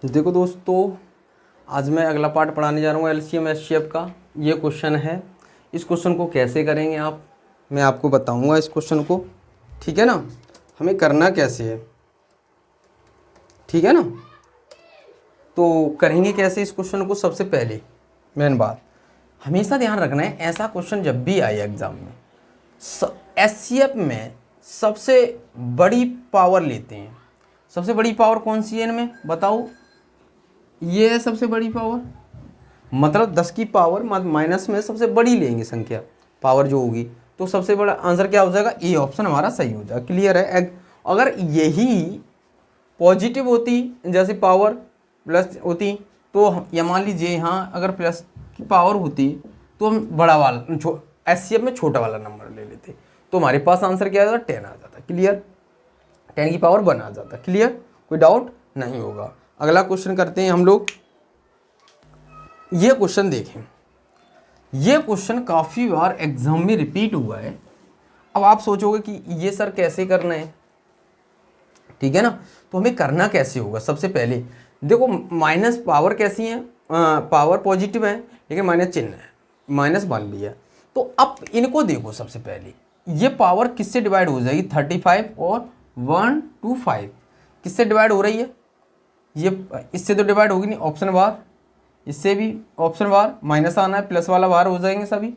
देखो दोस्तों, आज मैं अगला पार्ट पढ़ाने जा रहा हूँ एलसीएम एचसीएफ का। ये क्वेश्चन है। इस क्वेश्चन को कैसे करेंगे आप, मैं आपको बताऊंगा इस क्वेश्चन को। ठीक है ना, हमें करना कैसे है, ठीक है ना। तो करेंगे कैसे इस क्वेश्चन को। सबसे पहले मेन बात हमेशा ध्यान रखना है, ऐसा क्वेश्चन जब भी आए एग्जाम में, एचसीएफ में सबसे बड़ी पावर लेते हैं। सबसे बड़ी पावर कौन सी है इनमें बताओ। ये है सबसे बड़ी पावर, मतलब 10 की पावर माइनस में सबसे बड़ी लेंगे संख्या, पावर जो होगी। तो सबसे बड़ा आंसर क्या हो जाएगा, ए ऑप्शन हमारा सही हो जाएगा। क्लियर है। अगर यही पॉजिटिव होती, जैसे पावर प्लस होती, तो या मान लीजिए यहाँ अगर प्लस की पावर होती तो हम बड़ा वाला एचसीएफ में छोटा वाला नंबर ले लेते, तो हमारे पास आंसर क्या आ जाता, 10 आ जाता। क्लियर, 10 की पावर 1 आ जाता। क्लियर, कोई डाउट नहीं होगा। अगला क्वेश्चन करते हैं हम लोग। ये क्वेश्चन देखें, ये क्वेश्चन काफ़ी बार एग्जाम में रिपीट हुआ है। अब आप सोचोगे कि ये सर कैसे करना है, ठीक है ना। तो हमें करना कैसे होगा। सबसे पहले देखो, माइनस पावर कैसी है, पावर पॉजिटिव है लेकिन माइनस चिन्ह है, माइनस मान लिया। तो अब इनको देखो, सबसे पहले ये पावर किससे डिवाइड हो जाएगी, 35 और 125 किससे डिवाइड हो रही है, ये इससे तो डिवाइड होगी नहीं, ऑप्शन बार, इससे भी ऑप्शन बार, माइनस आना है, प्लस वाला बार हो जाएंगे सभी।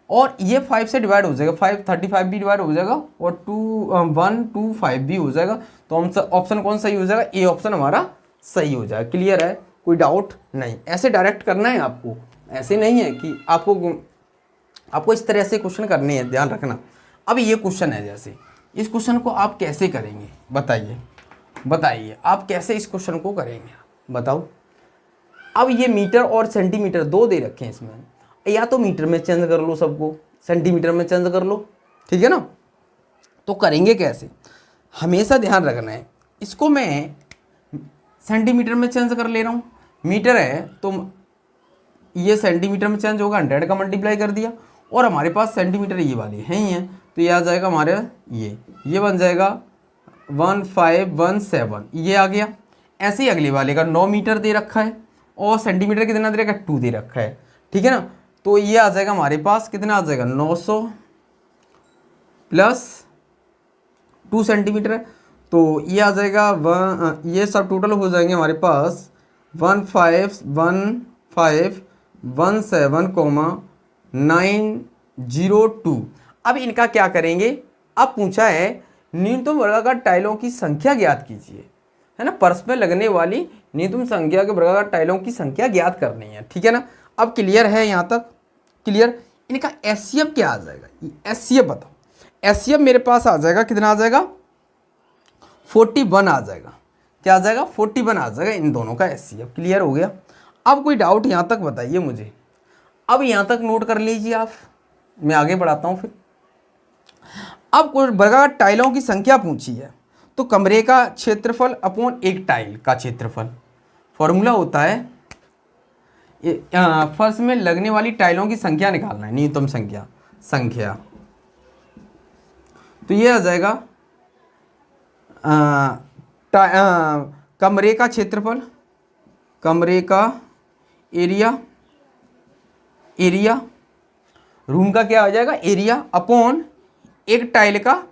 और ये 5 से डिवाइड हो जाएगा, 35 भी डिवाइड हो जाएगा और 125 भी हो जाएगा। तो हम ऑप्शन कौन सही हो जाएगा, ए ऑप्शन हमारा सही हो जाएगा। क्लियर है, कोई डाउट नहीं। ऐसे डायरेक्ट करना है आपको, ऐसे नहीं है कि आपको इस तरह से क्वेश्चन करने हैं, ध्यान रखना। अब ये क्वेश्चन है, जैसे इस क्वेश्चन को आप कैसे करेंगे बताइए आप कैसे इस क्वेश्चन को करेंगे, बताओ। अब ये मीटर और सेंटीमीटर दो दे रखे हैं इसमें, या तो मीटर में चेंज कर लो सबको, सेंटीमीटर में चेंज कर लो, ठीक है ना। तो करेंगे कैसे, हमेशा ध्यान रखना है। इसको मैं सेंटीमीटर में चेंज कर ले रहा हूँ, मीटर है तो ये सेंटीमीटर में चेंज होगा, 100 का मल्टीप्लाई कर दिया, और हमारे पास सेंटीमीटर ये वाले हैं ही हैं, तो ये आ जाएगा हमारे ये बन जाएगा 1517, ये आ गया। ऐसे ही अगले वाले का 9 मीटर दे रखा है और सेंटीमीटर कितना दे रखा है, 2 दे रखा है, ठीक है ना। तो ये आ जाएगा हमारे पास, कितना आ जाएगा, 900 प्लस 2 सेंटीमीटर है, तो ये आ जाएगा ये सब टोटल हो जाएंगे हमारे पास 1517,902। अब इनका क्या करेंगे, अब पूछा है न्यूनतम वर्गाकार टाइलों की संख्या ज्ञात कीजिए, है ना। पर्स में लगने वाली न्यूनतम संख्या के वर्गाकार टाइलों की संख्या ज्ञात करनी है, ठीक है ना। अब क्लियर है यहाँ तक, क्लियर। इनका एचसीएफ क्या आ जाएगा, एचसीएफ बताओ। एचसीएफ मेरे पास आ जाएगा, कितना आ जाएगा, 41 आ जाएगा। क्या आ जाएगा, 41 आ जाएगा इन दोनों का एचसीएफ। क्लियर हो गया। अब कोई डाउट यहाँ तक बताइए मुझे। अब यहाँ तक नोट कर लीजिए आप, मैं आगे बढ़ाता हूँ फिर। अब कोई वर्गाकार टाइलों की संख्या पूछी है, तो कमरे का क्षेत्रफल अपॉन एक टाइल का क्षेत्रफल, फॉर्मूला होता है फर्श में लगने वाली टाइलों की संख्या निकालना है, न्यूनतम संख्या। तो ये आ जाएगा कमरे का क्षेत्रफल, कमरे का एरिया रूम का क्या आ जाएगा, एरिया, अपॉन एक टाइल का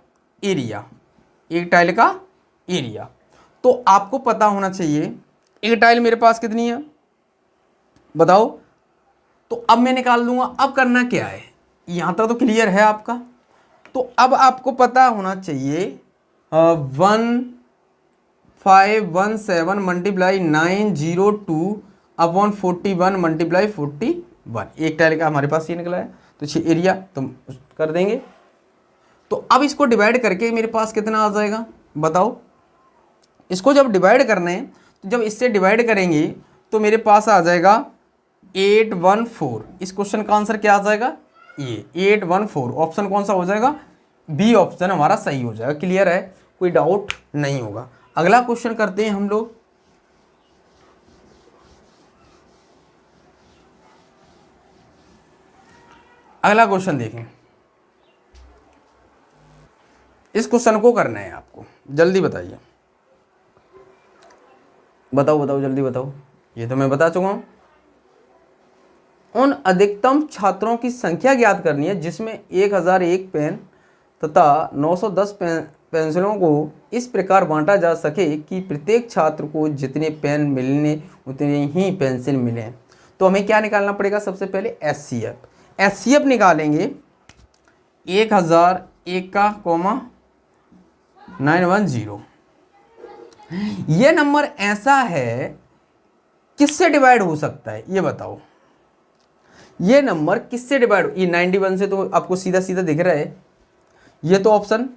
एरिया, तो आपको पता होना चाहिए एक टाइल मेरे पास कितनी है बताओ। तो अब मैं निकाल लूंगा। अब करना क्या है, यहां तक तो क्लियर है आपका। तो अब आपको पता होना चाहिए 1517 मल्टीप्लाई 902 अपॉन 41 मल्टीप्लाई 41, एक टाइल का हमारे पास ये निकला है, तो एरिया तो कर देंगे। तो अब इसको डिवाइड करके मेरे पास कितना आ जाएगा बताओ। इसको जब डिवाइड करना है, तो जब इससे डिवाइड करेंगे तो मेरे पास आ जाएगा 814। इस क्वेश्चन का आंसर क्या आ जाएगा, ये 814। ऑप्शन कौन सा हो जाएगा, बी ऑप्शन हमारा सही हो जाएगा। क्लियर है, कोई डाउट नहीं होगा। अगला क्वेश्चन करते हैं हम लोग। अगला क्वेश्चन देखें, इस क्वेश्चन को करना है आपको, जल्दी बताइए। बताओ बताओ जल्दी बताओ। ये तो मैं बता चुका हूँ। उन अधिकतम छात्रों की संख्या ज्ञात करनी है जिसमें 1001 पेन तथा 910 पेंसिलों को इस प्रकार बांटा जा सके कि प्रत्येक छात्र को जितने पेन मिलने उतने ही पेंसिल मिले। तो हमें क्या निकालना पड़ेगा? सबसे पहले एस सी एफ निकालेंगे। 1001 का कॉमा 910। ये नंबर ऐसा है किससे डिवाइड हो सकता है ये बताओ। ये नंबर किससे डिवाइड? ये 91 से तो आपको सीधा सीधा दिख रहा है, ये तो ऑप्शन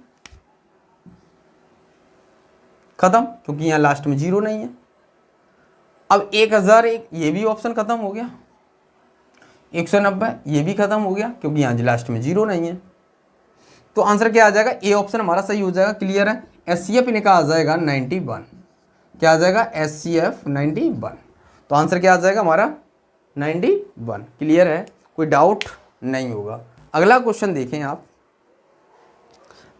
खत्म क्योंकि यहां लास्ट में 0 नहीं है। अब 1001 ये भी ऑप्शन खत्म हो गया। 190 ये भी खत्म हो गया क्योंकि यहां लास्ट में 0 नहीं है। तो आंसर क्या आ जाएगा? ए ऑप्शन हमारा सही हो जाएगा। क्लियर है? एस-सी-एफ इनका आ जाएगा 91। क्या आ जाएगा? एस-सी-एफ 91। तो आंसर क्या आ जाएगा हमारा? 91। क्लियर है? कोई डाउट नहीं होगा। अगला क्वेश्चन देखें आप,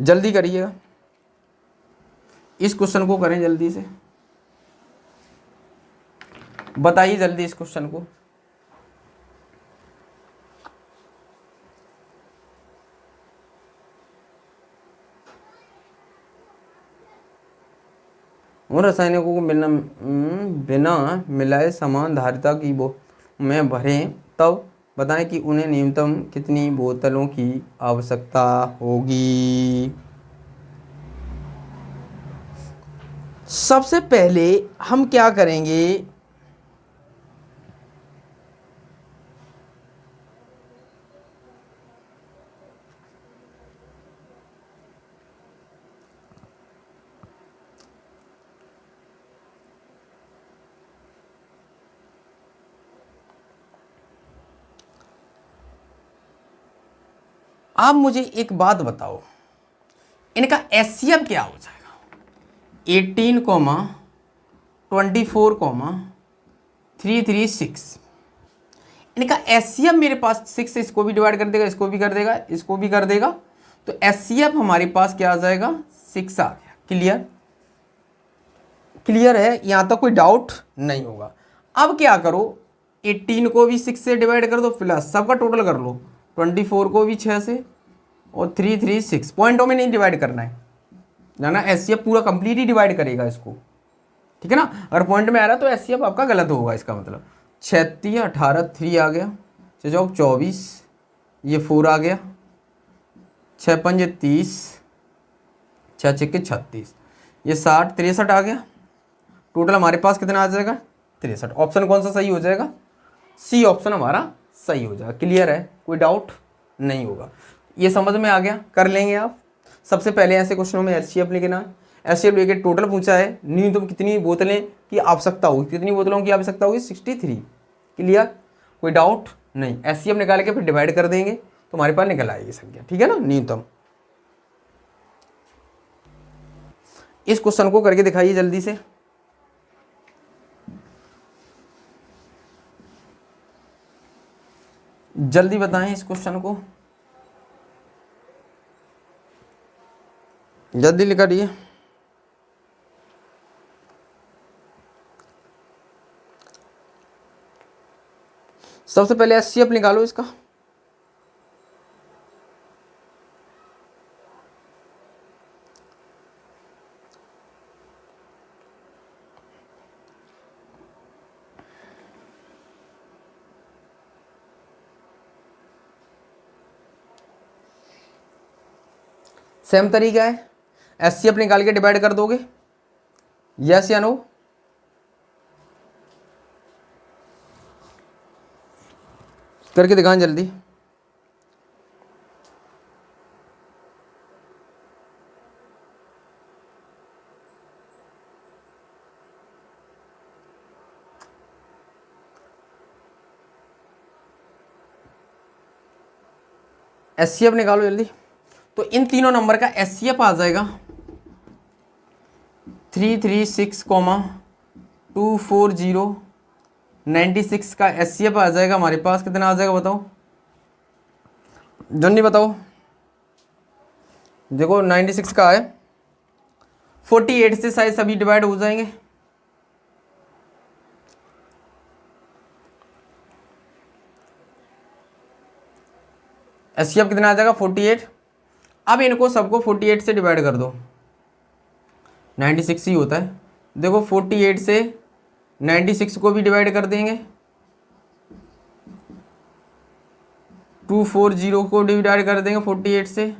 जल्दी करिएगा, इस क्वेश्चन को करें जल्दी से, बताइए जल्दी इस क्वेश्चन को। उन रसायनों को बिना मिलाए समान धारिता की में भरें, तब बताएं कि उन्हें न्यूनतम कितनी बोतलों की आवश्यकता होगी। सबसे पहले हम क्या करेंगे? आप मुझे एक बात बताओ, इनका एस-सी-एफ क्या हो जाएगा? 18, 24, 336। इनका एस-सी-एफ मेरे पास 6 इसको भी डिवाइड कर देगा, इसको भी कर देगा, इसको भी कर देगा। तो एस-सी-एफ हमारे पास क्या आ जाएगा? 6 आ गया। क्लियर? क्लियर है? यहां तक कोई डाउट नहीं होगा। अब क्या करो, 18 को भी 6 से डिवाइड कर दो, प्लस सबका टोटल कर लो, 24 को भी 6 से, और 336 पॉइंटों में नहीं डिवाइड करना है ना, एस-सी-एफ पूरा कंप्लीट ही डिवाइड करेगा इसको। ठीक है ना? अगर पॉइंट में आ रहा है तो एस-सी-एफ आपका गलत होगा। इसका मतलब 36, 18, 3 आ गया, 24, ये 4 आ गया, 6 5 30, 6 6 36, ये 60 63 आ गया। टोटल हमारे पास कितना आ जाएगा? 63। ऑप्शन कौन सा सही हो जाएगा? सी ऑप्शन हमारा सही हो जाएगा। क्लियर है? कोई डाउट नहीं होगा। ये समझ में आ गया? कर लेंगे आप। सबसे पहले ऐसे क्वेश्चनों में एच-सी-एफ लिखना है। एच-सी-एफ लेके टोटल पूछा है, न्यूनतम कितनी बोतलें की आवश्यकता होगी, कितनी बोतलों की आवश्यकता होगी? 63। क्लियर? कोई डाउट नहीं। एच-सी-एफ निकाल के फिर डिवाइड कर देंगे तो हमारे पास निकल आएगी संख्या। ठीक है ना? न्यूनतम। इस क्वेश्चन को करके दिखाइए जल्दी से। जल्दी बताएं इस क्वेश्चन को, जल्दी लिखा दिए। सबसे पहले एच-सी-एफ निकालो इसका। सेम तरीका है, एच-सी-एफ निकाल के डिवाइड कर दोगे। यस या नो? करके दिखाएं जल्दी। एच-सी-एफ निकालो जल्दी। तो इन तीनों नंबर का एच-सी-एफ आ जाएगा 336, 240, 96 का एच-सी-एफ आ जाएगा हमारे पास। कितना आ जाएगा बताओ जल्दी बताओ। देखो 96 का है, 48 से शायद सभी डिवाइड हो जाएंगे। HCF कितना आ जाएगा 48। अब इनको सबको 48 से डिवाइड कर दो, 96 ही होता है। देखो 48 से 96 को भी डिवाइड कर देंगे, 240 को डिवाइड कर देंगे 48 से,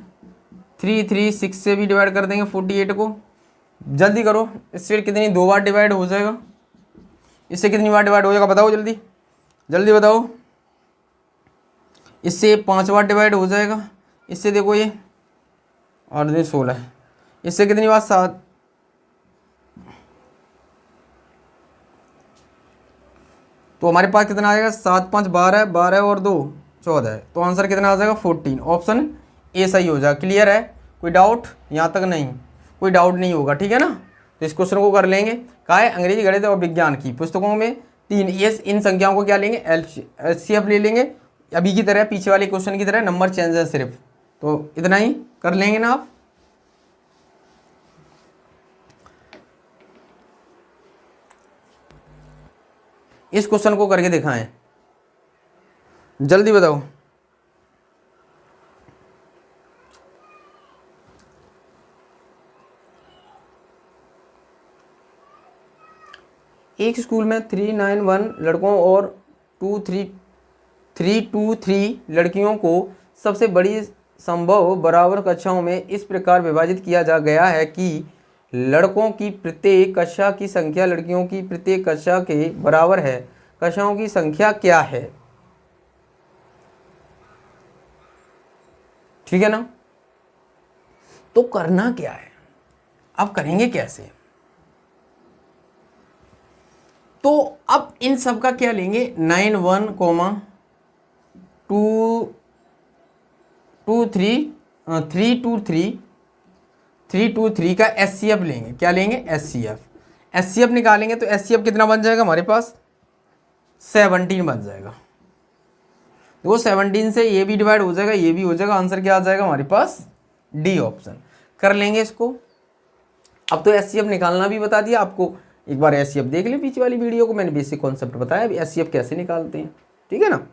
336 से भी डिवाइड कर देंगे 48 को। जल्दी करो, इससे कितनी 2 बार डिवाइड हो जाएगा, इससे कितनी बार डिवाइड हो जाएगा बताओ, जल्दी जल्दी बताओ। इससे 5 बार डिवाइड हो जाएगा, इससे देखो ये 8 दूनी 16, इससे कितनी बार 7, तो हमारे पास कितना आ जाएगा 7 5 12, 12 और 2 14, तो आंसर कितना आ जाएगा 14। ऑप्शन ए सही हो जाएगा। क्लियर है, कोई डाउट यहाँ तक नहीं, कोई डाउट नहीं होगा, ठीक है ना। तो इस क्वेश्चन को कर लेंगे। कहा है अंग्रेजी गणित और विज्ञान की पुस्तकों में 3, ये इन संख्याओं को क्या लेंगे HCF ले लेंगे, अभी की तरह पीछे वाले क्वेश्चन की तरह नंबर चेंज है सिर्फ, तो इतना ही कर लेंगे ना आप। इस क्वेश्चन को करके दिखाएं, जल्दी बताओ। एक स्कूल में 391 लड़कों और 323 लड़कियों को सबसे बड़ी संभव बराबर कक्षाओं में इस प्रकार विभाजित किया जा गया है कि लड़कों की प्रत्येक कक्षा की संख्या लड़कियों की प्रत्येक कक्षा के बराबर है। कक्षाओं की संख्या क्या है? ठीक है ना। तो करना क्या है, अब करेंगे कैसे? तो अब इन सब का क्या लेंगे, 91, 323 का HCF लेंगे। क्या लेंगे? HCF निकालेंगे तो HCF कितना बन जाएगा हमारे पास? 17 बन जाएगा। देखो 17 से ये भी डिवाइड हो जाएगा, ये भी हो जाएगा। आंसर क्या आ जाएगा हमारे पास? D option. कर लेंगे इसको। अब तो HCF निकालना भी बता दिया आपको, एक बार HCF देख ले पीछे वाली वीडियो को, मैंने बेसिक कॉन्सेप्ट बताया अभी HCF कैसे निकालते हैं, ठीक है ना।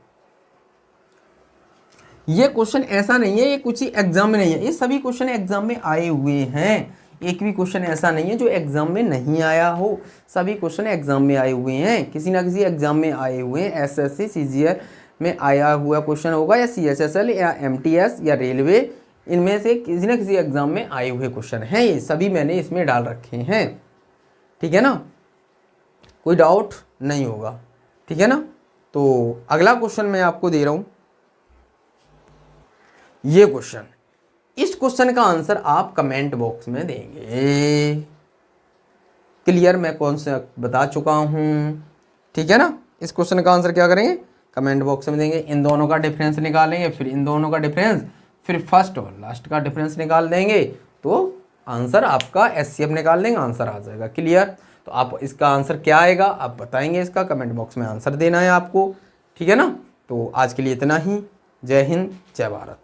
ये क्वेश्चन ऐसा नहीं है ये कुछ ही एग्जाम में नहीं है, ये सभी क्वेश्चन एग्जाम में आए हुए हैं। एक भी क्वेश्चन ऐसा नहीं है जो एग्जाम में नहीं आया हो, सभी क्वेश्चन एग्जाम में आए हुए हैं, किसी ना किसी एग्जाम में आए हुए हैं। SSC CGL में आया हुआ क्वेश्चन होगा, या CHSL या MTS या रेलवे, इनमें से किसी ना किसी एग्जाम में आए हुए क्वेश्चन हैं, ये सभी मैंने इसमें डाल रखे हैं, ठीक है ना। कोई डाउट नहीं होगा, ठीक है ना। तो अगला क्वेश्चन मैं आपको दे रहा हूं, ये क्वेश्चन, इस क्वेश्चन का आंसर आप कमेंट बॉक्स में देंगे। क्लियर, मैं कौन सा बता चुका हूं, ठीक है ना। इस क्वेश्चन का आंसर क्या करेंगे, कमेंट बॉक्स में देंगे। इन दोनों का डिफरेंस निकालेंगे, फिर इन दोनों का डिफरेंस, फिर फर्स्ट और लास्ट का डिफरेंस निकाल देंगे, तो आंसर आपका HCF निकाल देंगे, आंसर आ जाएगा। क्लियर। तो आप इसका आंसर क्या आएगा आप बताएंगे, इसका कमेंट बॉक्स में आंसर देना है आपको, ठीक है ना। तो आज के लिए इतना ही। जय हिंद, जय भारत।